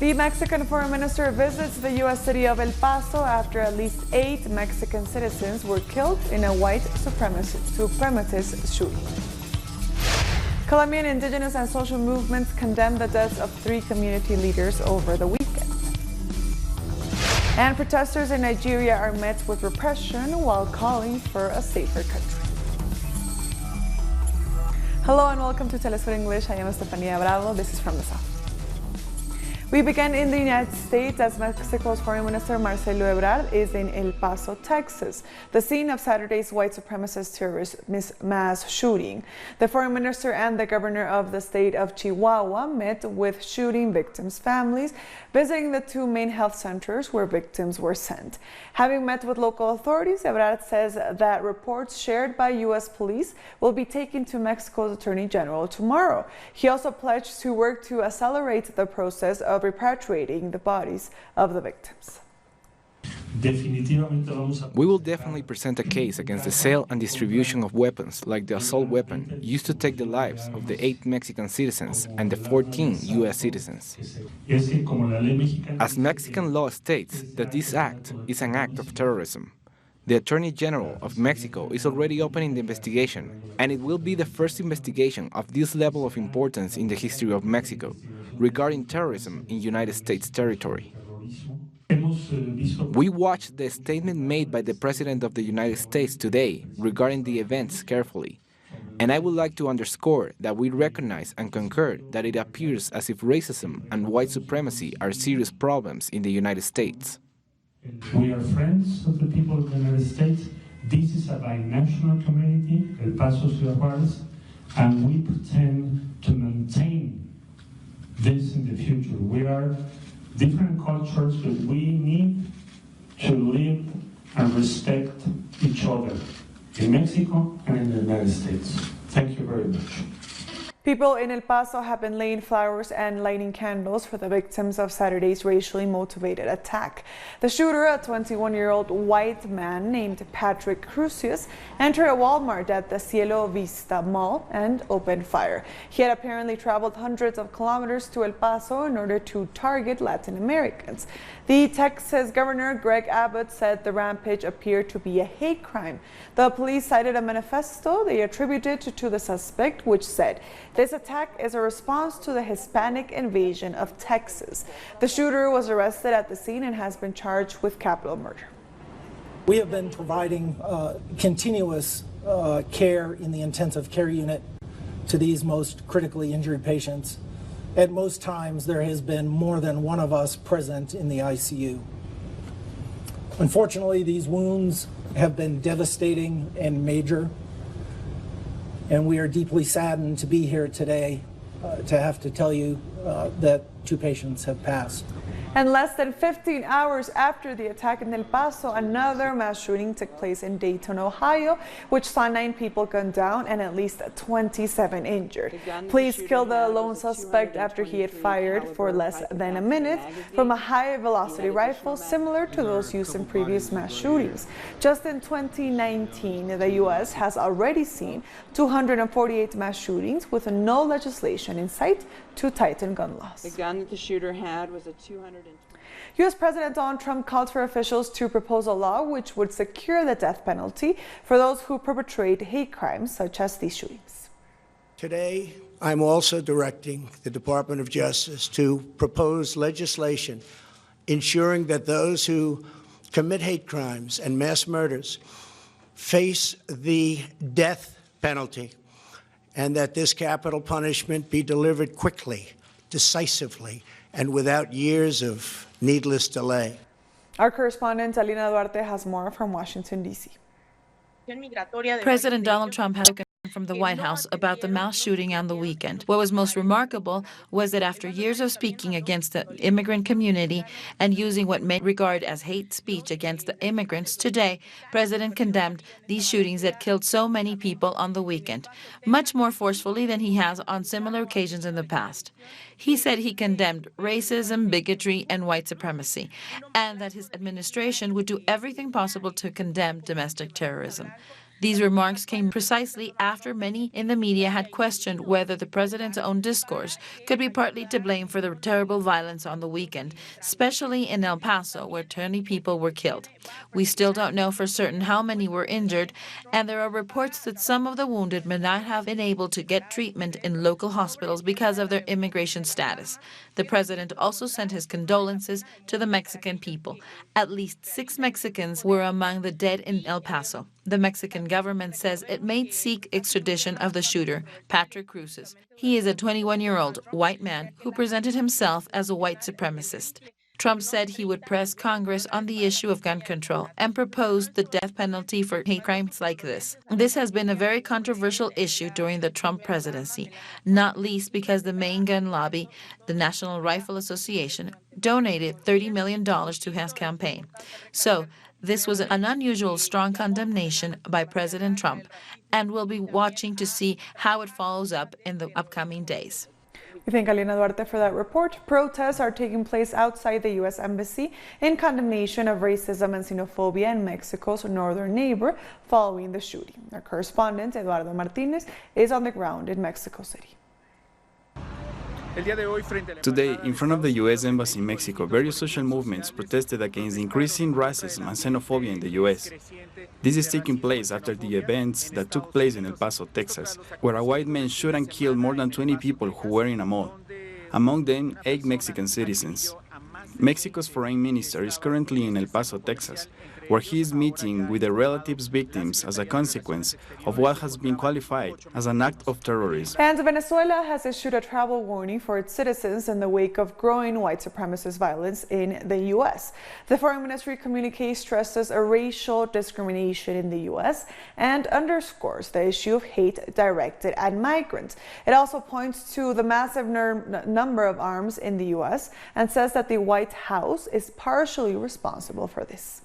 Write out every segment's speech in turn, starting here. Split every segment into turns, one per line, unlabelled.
The Mexican foreign minister visits the U.S. city of El Paso after at least 8 Mexican citizens were killed in a white supremacist shooting. Colombian indigenous and social movements condemned the deaths of 3 community leaders over the weekend. And protesters in Nigeria are met with repression while calling for a safer country. Hello and welcome to Telesur English. I am Estefania Bravo. This is from the South. We begin in the United States as Mexico's Foreign Minister Marcelo Ebrard is in El Paso, Texas, the scene of Saturday's white supremacist terrorist mass shooting. The Foreign Minister and the Governor of the state of Chihuahua met with shooting victims' families, visiting the 2 main health centers where victims were sent. Having met with local authorities, Ebrard says that reports shared by U.S. police will be taken to Mexico's Attorney General tomorrow. He also pledged to work to accelerate the process of repatriating the bodies of the victims.
We will definitely present a case against the sale and distribution of weapons like the assault weapon used to take the lives of the 8 Mexican citizens and the 14 U.S. citizens. As Mexican law states that this act is an act of terrorism, the Attorney General of Mexico is already opening the investigation, and it will be the first investigation of this level of importance in the history of Mexico regarding terrorism in United States territory. We watched the statement made by the President of the United States today regarding the events carefully, and I would like to underscore that we recognize and concur that it appears as if racism and white supremacy are serious problems in the United States.
We are friends of the people of the United States. This is a binational community, El Paso, Ciudad Juárez, and we pretend to maintain this in the future. We are different cultures, but we need to live and respect each other in Mexico and in the United States. Thank you very much.
People in El Paso have been laying flowers and lighting candles for the victims of Saturday's racially motivated attack. The shooter, a 21-year-old white man named Patrick Crucius, entered a Walmart at the Cielo Vista Mall and opened fire. He had apparently traveled hundreds of kilometers to El Paso in order to target Latin Americans. The Texas Governor Greg Abbott said the rampage appeared to be a hate crime. The police cited a manifesto they attributed to the suspect, which said, "This attack is a response to the Hispanic invasion of Texas." The shooter was arrested at the scene and has been charged with capital murder.
We have been providing continuous care in the intensive care unit to these most critically injured patients. At most times, there has been more than one of us present in the ICU. Unfortunately, these wounds have been devastating and major, and we are deeply saddened to be here today to have to tell you that 2 patients have passed.
And less than 15 hours after the attack in El Paso, another mass shooting took place in Dayton, Ohio, which saw 9 people gunned down and at least 27 injured. Police killed the lone suspect after he had fired for less than a minute from a high-velocity rifle similar to those used in previous mass shootings. Just in 2019, the U.S. has already seen 248 mass shootings with no legislation in sight to tighten gun laws.
The gun that the shooter had was a
U.S. President Donald Trump called for officials to propose a law which would secure the death penalty for those who perpetrate hate crimes such as these shootings.
Today, I'm also directing the Department of Justice to propose legislation ensuring that those who commit hate crimes and mass murders face the death penalty, and that this capital punishment be delivered quickly, decisively, and without years of needless delay.
Our correspondent Alina Duarte has more from Washington, D.C.
President Donald Trump has spoken from the White House about the mass shooting on the weekend. What was most remarkable was that after years of speaking against the immigrant community and using what many regard as hate speech against the immigrants, today, President condemned these shootings that killed so many people on the weekend, much more forcefully than he has on similar occasions in the past. He said he condemned racism, bigotry, and white supremacy, and that his administration would do everything possible to condemn domestic terrorism. These remarks came precisely after many in the media had questioned whether the president's own discourse could be partly to blame for the terrible violence on the weekend, especially in El Paso, where 20 people were killed. We still don't know for certain how many were injured, and there are reports that some of the wounded may not have been able to get treatment in local hospitals because of their immigration status. The president also sent his condolences to the Mexican people. At least 6 Mexicans were among the dead in El Paso. The Mexican government says it may seek extradition of the shooter, Patrick Cruz. He is a 21-year-old white man who presented himself as a white supremacist. Trump said he would press Congress on the issue of gun control and proposed the death penalty for hate crimes like this. This has been a very controversial issue during the Trump presidency, not least because the main gun lobby, the National Rifle Association, donated $30 million to his campaign. So, this was an unusual strong condemnation by President Trump, and we'll be watching to see how it follows up in the upcoming days.
We thank Alina Duarte for that report. Protests are taking place outside the U.S. Embassy in condemnation of racism and xenophobia in Mexico's northern neighbor following the shooting. Our correspondent, Eduardo Martinez, is on the ground in Mexico City.
Today, in front of the U.S. Embassy in Mexico, various social movements protested against increasing racism and xenophobia in the U.S. This is taking place after the events that took place in El Paso, Texas, where a white man shot and killed more than 20 people who were in a mall, among them 8 Mexican citizens. Mexico's foreign minister is currently in El Paso, Texas, where he is meeting with the relatives victims as a consequence of what has been qualified as an act of terrorism.
And Venezuela has issued a travel warning for its citizens in the wake of growing white supremacist violence in the U.S. The Foreign Ministry communique stresses a racial discrimination in the U.S. and underscores the issue of hate directed at migrants. It also points to the massive number of arms in the U.S. and says that the White House is partially responsible for this.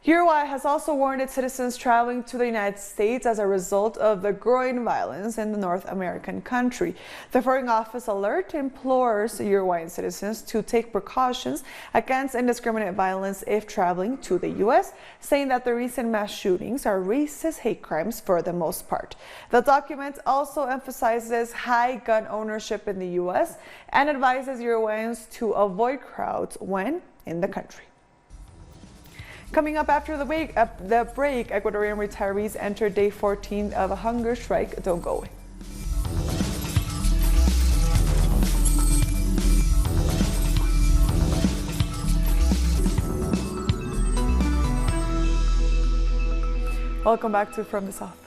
Uruguay has also warned its citizens traveling to the United States as a result of the growing violence in the North American country. The Foreign Office alert implores Uruguayan citizens to take precautions against indiscriminate violence if traveling to the U.S., saying that the recent mass shootings are racist hate crimes for the most part. The document also emphasizes high gun ownership in the U.S. and advises Uruguayans to avoid crowds when in the country. Coming up after the break, Ecuadorian retirees enter day 14 of a hunger strike. Don't go away. Welcome back to From the South.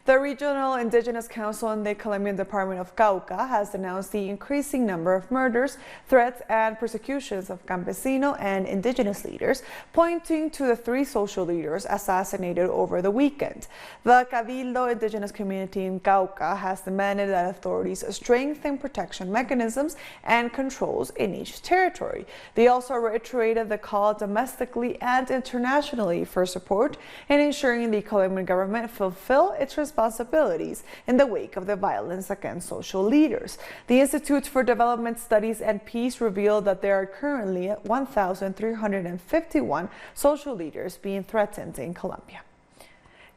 The Regional Indigenous Council in the Colombian Department of Cauca has denounced the increasing number of murders, threats, and persecutions of campesino and indigenous leaders, pointing to the 3 social leaders assassinated over the weekend. The Cabildo indigenous community in Cauca has demanded that authorities strengthen protection mechanisms and controls in each territory. They also reiterated the call domestically and internationally for support in ensuring the Colombian government fulfill its responsibilities in the wake of the violence against social leaders. The Institute for Development Studies and Peace revealed that there are currently 1,351 social leaders being threatened in Colombia.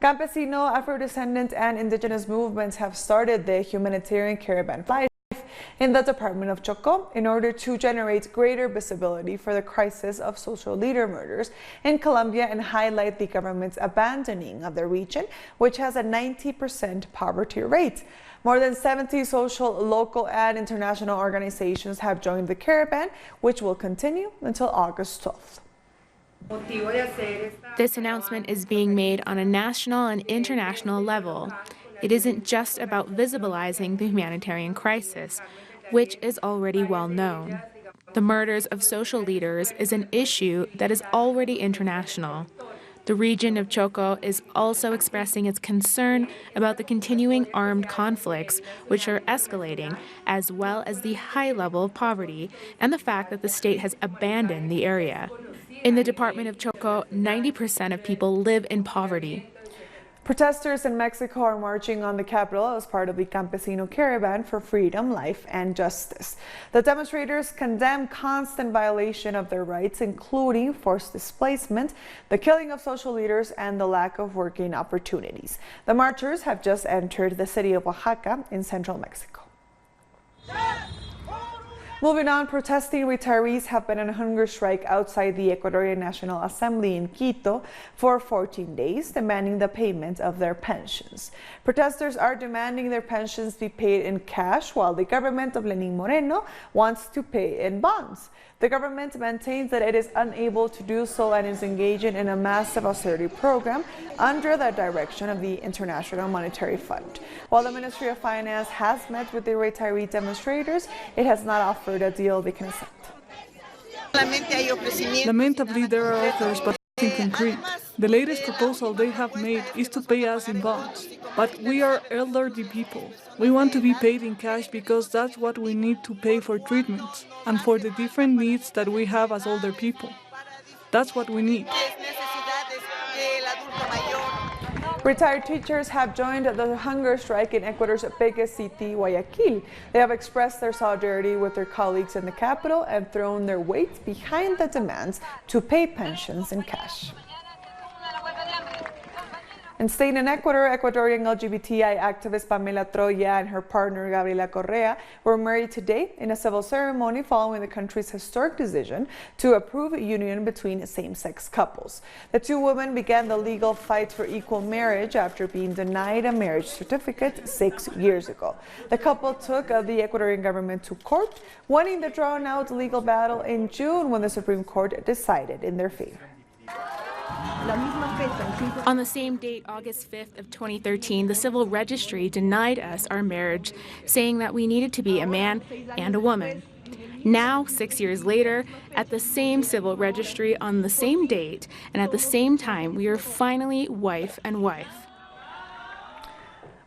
Campesino, Afro-descendant, and indigenous movements have started the humanitarian caravan flight in the Department of Chocó in order to generate greater visibility for the crisis of social leader murders in Colombia and highlight the government's abandoning of the region, which has a 90% poverty rate. More than 70 social, local, and international organizations have joined the caravan, which will continue until August 12th.
This announcement is being made on a national and international level. It isn't just about visibilizing the humanitarian crisis, which is already well known. The murders of social leaders is an issue that is already international. The region of Chocó is also expressing its concern about the continuing armed conflicts, which are escalating, as well as the high level of poverty and the fact that the state has abandoned the area. In the Department of Chocó, 90% of people live in poverty.
Protesters in Mexico are marching on the capital as part of the Campesino Caravan for Freedom, Life, and Justice. The demonstrators condemn constant violation of their rights, including forced displacement, the killing of social leaders, and the lack of working opportunities. The marchers have just entered the city of Oaxaca in central Mexico. Moving on, protesting retirees have been on a hunger strike outside the Ecuadorian National Assembly in Quito for 14 days, demanding the payment of their pensions. Protesters are demanding their pensions be paid in cash, while the government of Lenín Moreno wants to pay in bonds. The government maintains that it is unable to do so and is engaging in a massive austerity program under the direction of the International Monetary Fund. While the Ministry of Finance has met with the retiree demonstrators, it has not offered a deal they can accept.
Lamentably, there are offers, but nothing concrete. The latest proposal they have made is to pay us in bonds. But we are elderly people. We want to be paid in cash because that's what we need to pay for treatments and for the different needs that we have as older people. That's what we need.
Retired teachers have joined the hunger strike in Ecuador's biggest city, Guayaquil. They have expressed their solidarity with their colleagues in the capital and thrown their weight behind the demands to pay pensions in cash. And staying in Ecuador, Ecuadorian LGBTI activist Pamela Troya and her partner Gabriela Correa were married today in a civil ceremony following the country's historic decision to approve a union between same-sex couples. The two women began the legal fight for equal marriage after being denied a marriage certificate 6 years ago. The couple took the Ecuadorian government to court, winning the drawn-out legal battle in June when the Supreme Court decided in their favor.
On the same date, August 5th of 2013, the civil registry denied us our marriage, saying that we needed to be a man and a woman. Now, 6 years later, at the same civil registry on the same date and at the same time, we are finally wife and wife.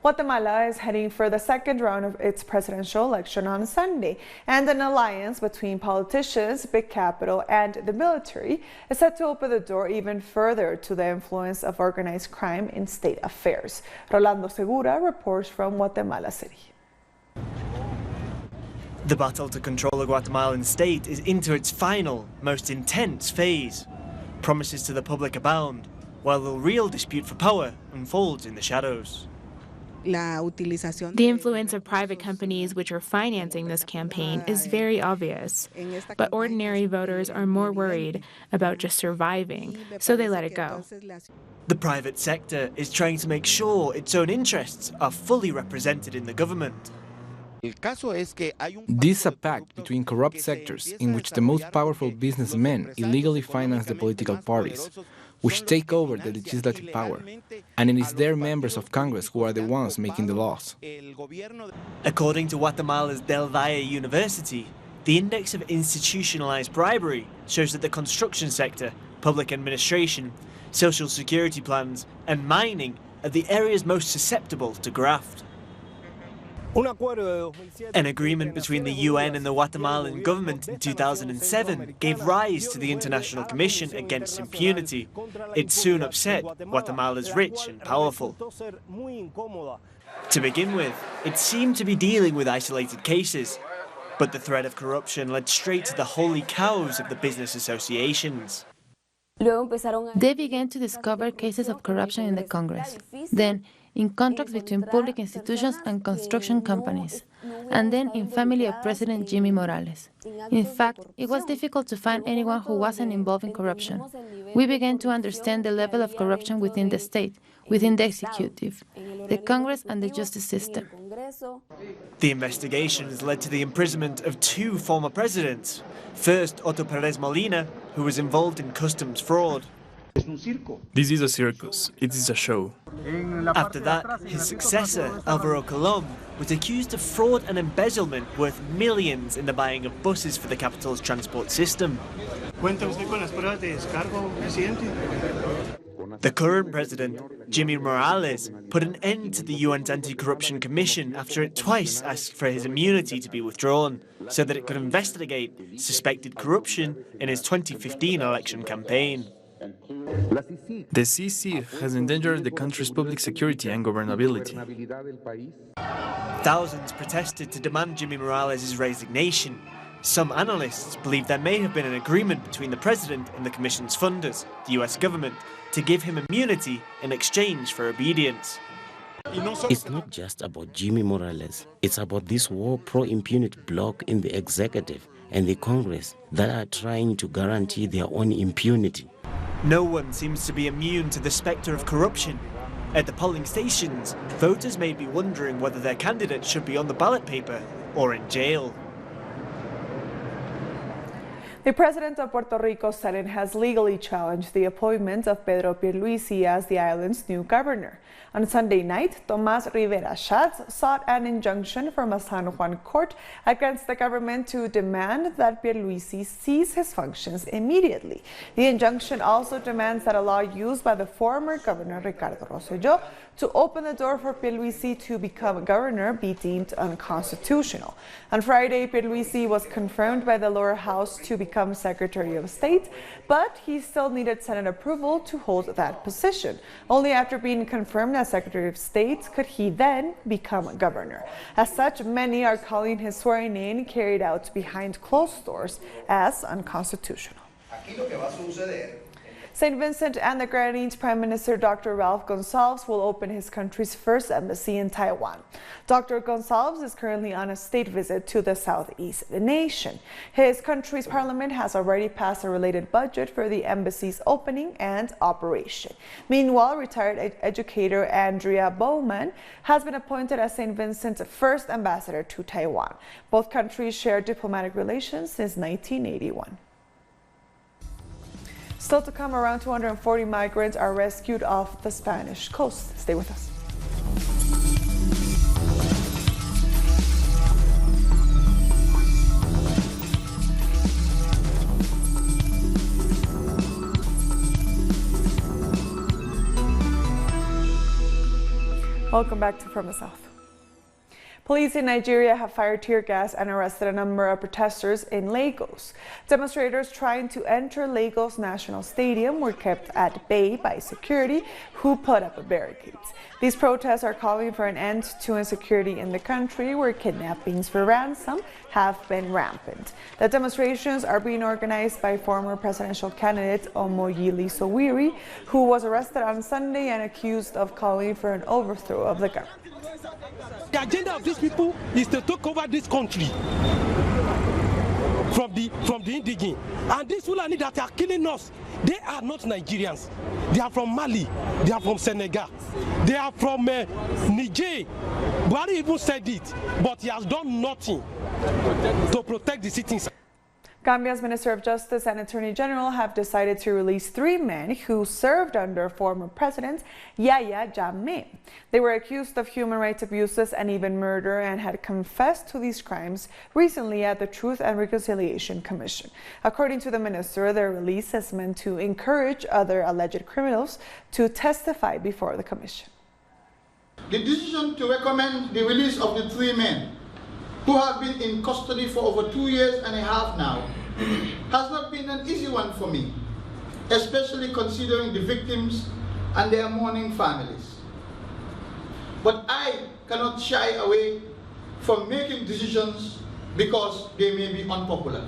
Guatemala is heading for the second round of its presidential election on Sunday, and an alliance between politicians, big capital, and the military is set to open the door even further to the influence of organized crime in state affairs. Rolando Segura reports from Guatemala City.
The battle to control the Guatemalan state is into its final, most intense phase. Promises to the public abound, while the real dispute for power unfolds in the shadows.
The influence of private companies which are financing this campaign is very obvious, but ordinary voters are more worried about just surviving, so they let it go.
The private sector is trying to make sure its own interests are fully represented in the government.
This is a pact between corrupt sectors in which the most powerful businessmen illegally finance the political parties, which take over the legislative power, and it is their members of Congress who are the ones making the laws.
According to Guatemala's Del Valle University, the index of institutionalized bribery shows that the construction sector, public administration, social security plans, and mining are the areas most susceptible to graft. An agreement between the UN and the Guatemalan government in 2007 gave rise to the International Commission Against Impunity. It soon upset Guatemala's rich and powerful. To begin with, it seemed to be dealing with isolated cases, but the threat of corruption led straight to the holy cows of the business associations.
They began to discover cases of corruption in the Congress, then in contracts between public institutions and construction companies, and then in family of President Jimmy Morales. In fact, it was difficult to find anyone who wasn't involved in corruption. We began to understand the level of corruption within the state, within the executive, the Congress, and the justice system.
The investigations led to the imprisonment of 2 former presidents. First, Otto Perez Molina, who was involved in customs fraud.
This is a circus. It is a show.
After that, his successor, Alvaro Colom, was accused of fraud and embezzlement worth millions in the buying of buses for the capital's transport system. The current president, Jimmy Morales, put an end to the UN's Anti-Corruption Commission after it twice asked for his immunity to be withdrawn, so that it could investigate suspected corruption in his 2015 election campaign.
The CC has endangered the country's public security and governability.
Thousands protested to demand Jimmy Morales' resignation. Some analysts believe there may have been an agreement between the president and the commission's funders, the US government, to give him immunity in exchange for obedience.
It's not just about Jimmy Morales. It's about this war pro-impunity bloc in the executive and the Congress that are trying to guarantee their own impunity.
No one seems to be immune to the spectre of corruption. At the polling stations, voters may be wondering whether their candidate should be on the ballot paper or in jail.
The president of Puerto Rico Senate has legally challenged the appointment of Pedro Pierluisi as the island's new governor. On Sunday night, Tomás Rivera Schatz sought an injunction from a San Juan court against the government to demand that Pierluisi cease his functions immediately. The injunction also demands that a law used by the former governor Ricardo Rosselló to open the door for Pierluisi to become governor be deemed unconstitutional. On Friday, Pierluisi was confirmed by the lower house to become Secretary of State, but he still needed Senate approval to hold that position. Only after being confirmed as Secretary of State could he then become governor. As such, many are calling his swearing-in carried out behind closed doors as unconstitutional. St. Vincent and the Grenadines Prime Minister Dr. Ralph Gonsalves will open his country's first embassy in Taiwan. Dr. Gonsalves is currently on a state visit to the Southeast nation. His country's parliament has already passed a related budget for the embassy's opening and operation. Meanwhile, retired educator Andrea Bowman has been appointed as St. Vincent's first ambassador to Taiwan. Both countries share diplomatic relations since 1981. Still to come, around 240 migrants are rescued off the Spanish coast. Stay with us. Welcome back to From the South. Police in Nigeria have fired tear gas and arrested a number of protesters in Lagos. Demonstrators trying to enter Lagos National Stadium were kept at bay by security, who put up barricades. These protests are calling for an end to insecurity in the country, where kidnappings for ransom have been rampant. The demonstrations are being organized by former presidential candidate Omoyili Sowore, who was arrested on Sunday and accused of calling for an overthrow of the government.
The agenda of these people is to take over this country from the indigenous. And these Fulani that are killing us, they are not Nigerians. They are from Mali, they are from Senegal, they are from Niger. Buhari even said it, but he has done nothing to protect the citizens.
Gambia's Minister of Justice and Attorney General have decided to release 3 men who served under former President Yahya Jammeh. They were accused of human rights abuses and even murder and had confessed to these crimes recently at the Truth and Reconciliation Commission. According to the minister, their release is meant to encourage other alleged criminals to testify before the commission.
The decision to recommend the release of the 3 men who have been in custody for over 2 years and a half now has not been an easy one for me, especially considering the victims and their mourning families. But I cannot shy away from making decisions because they may be unpopular.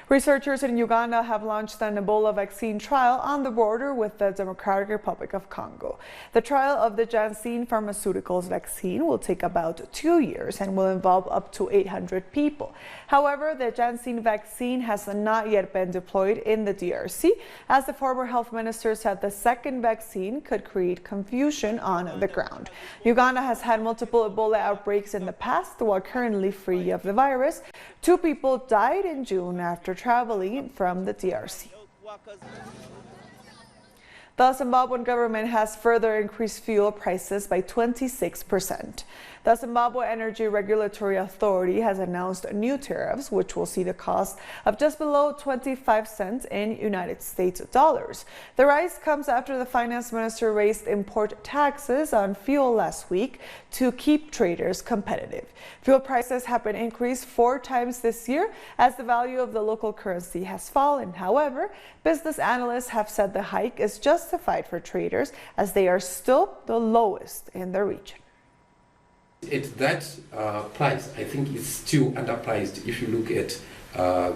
Researchers in Uganda have launched an Ebola vaccine trial on the border with the Democratic Republic of Congo. The trial of the Janssen Pharmaceuticals vaccine will take about 2 years and will involve up to 800 people. However, the Janssen vaccine has not yet been deployed in the DRC, as the former health minister said the second vaccine could create confusion on the ground. Uganda has had multiple Ebola outbreaks in the past, while currently free of the virus. 2 people died in June after traveling from the DRC. The Zimbabwean government has further increased fuel prices by 26%. The Zimbabwe Energy Regulatory Authority has announced new tariffs, which will see the cost of just below 25 cents in United States dollars. The rise comes after the finance minister raised import taxes on fuel last week to keep traders competitive. Fuel prices have been increased 4 times this year as the value of the local currency has fallen. However, business analysts have said the hike is justified for traders as they are still the lowest in the region.
At that price, I think it's still underpriced if you look at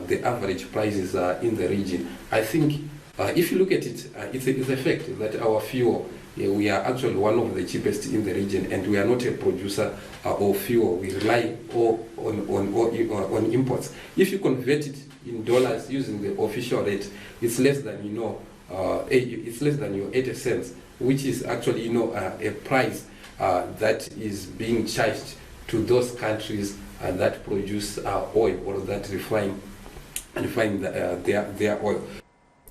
the average prices in the region. I think if you look at it, it's a fact that our fuel, we are actually one of the cheapest in the region, and we are not a producer of fuel. We rely on imports. If you convert it in dollars using the official rate, it's less than it's less than your 80 cents, which is actually a price that is being charged to those countries that produce oil or that refine their oil.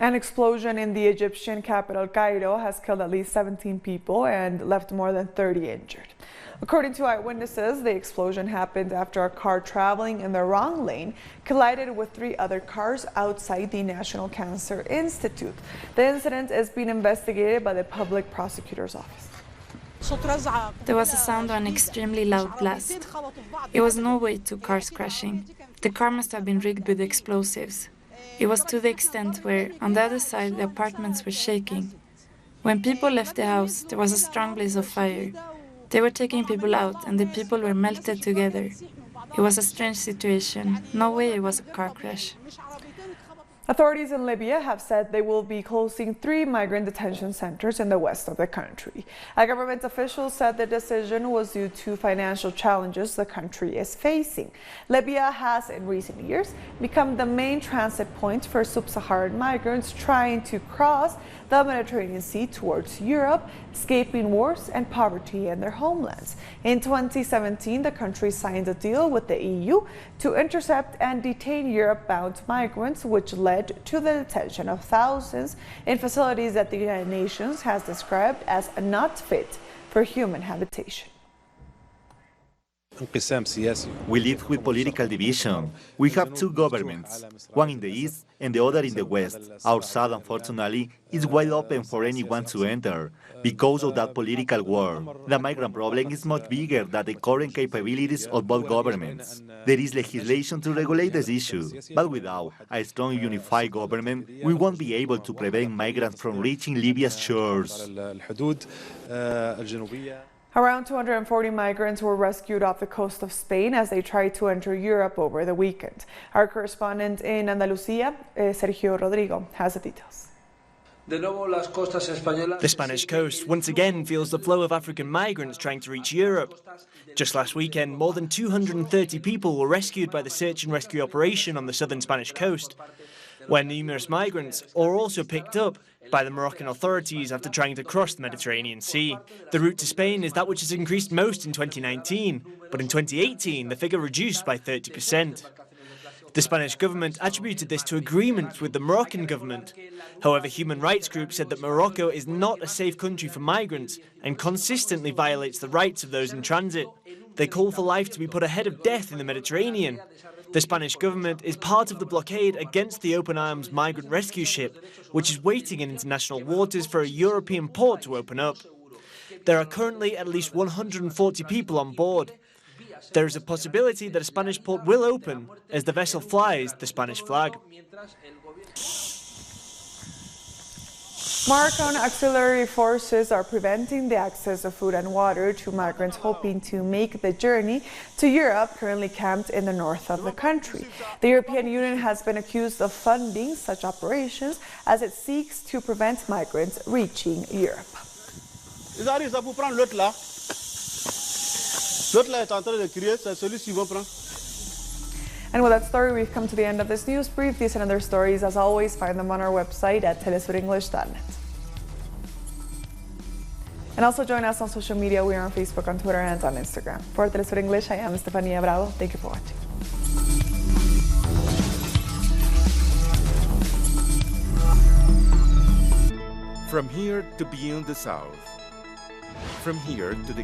An explosion in the Egyptian capital Cairo has killed at least 17 people and left more than 30 injured. According to eyewitnesses, the explosion happened after a car traveling in the wrong lane collided with 3 other cars outside the National Cancer Institute. The incident is being investigated by the public prosecutor's office.
There was a sound of an extremely loud blast. It was no way to cars crashing. The car must have been rigged with explosives. It was to the extent where, on the other side, the apartments were shaking. When people left the house, there was a strong blaze of fire. They were taking people out, and the people were melted together. It was a strange situation. No way it was a car crash.
Authorities in Libya have said they will be closing 3 migrant detention centers in the west of the country. A government official said the decision was due to financial challenges the country is facing. Libya has, in recent years, become the main transit point for sub-Saharan migrants trying to cross the Mediterranean Sea towards Europe, escaping wars and poverty in their homelands. In 2017, the country signed a deal with the EU to intercept and detain Europe-bound migrants, which led to the detention of thousands in facilities that the United Nations has described as not fit for human habitation.
We live with political division. We have 2 governments, one in the east and the other in the west. Our south, unfortunately, is wide open for anyone to enter because of that political war. The migrant problem is much bigger than the current capabilities of both governments. There is legislation to regulate this issue, but without a strong unified government, we won't be able to prevent migrants from reaching Libya's shores.
Around 240 migrants were rescued off the coast of Spain as they tried to enter Europe over the weekend. Our correspondent in Andalucía, Sergio Rodrigo, has the details.
The Spanish coast once again feels the flow of African migrants trying to reach Europe. Just last weekend, more than 230 people were rescued by the search and rescue operation on the southern Spanish coast, where numerous migrants are also picked up by the Moroccan authorities after trying to cross the Mediterranean Sea. The route to Spain is that which has increased most in 2019, but in 2018 the figure reduced by 30%. The Spanish government attributed this to agreements with the Moroccan government. However, human rights groups said that Morocco is not a safe country for migrants and consistently violates the rights of those in transit. They call for life to be put ahead of death in the Mediterranean. The Spanish government is part of the blockade against the open arms migrant rescue ship, which is waiting in international waters for a European port to open up. There are currently at least 140 people on board. There is a possibility that a Spanish port will open as the vessel flies the Spanish flag.
Moroccan auxiliary forces are preventing the access of food and water to migrants hoping to make the journey to Europe, currently camped in the north of the country. The European Union has been accused of funding such operations as it seeks to prevent migrants reaching Europe. And with that story, we've come to the end of this news brief. These and other stories, as always, find them on our website at telesurenglish.net. And also join us on social media. We are on Facebook, on Twitter, and on Instagram. For Telesur English, I am Estefania Bravo. Thank you for watching.
From here to beyond the south. From here to the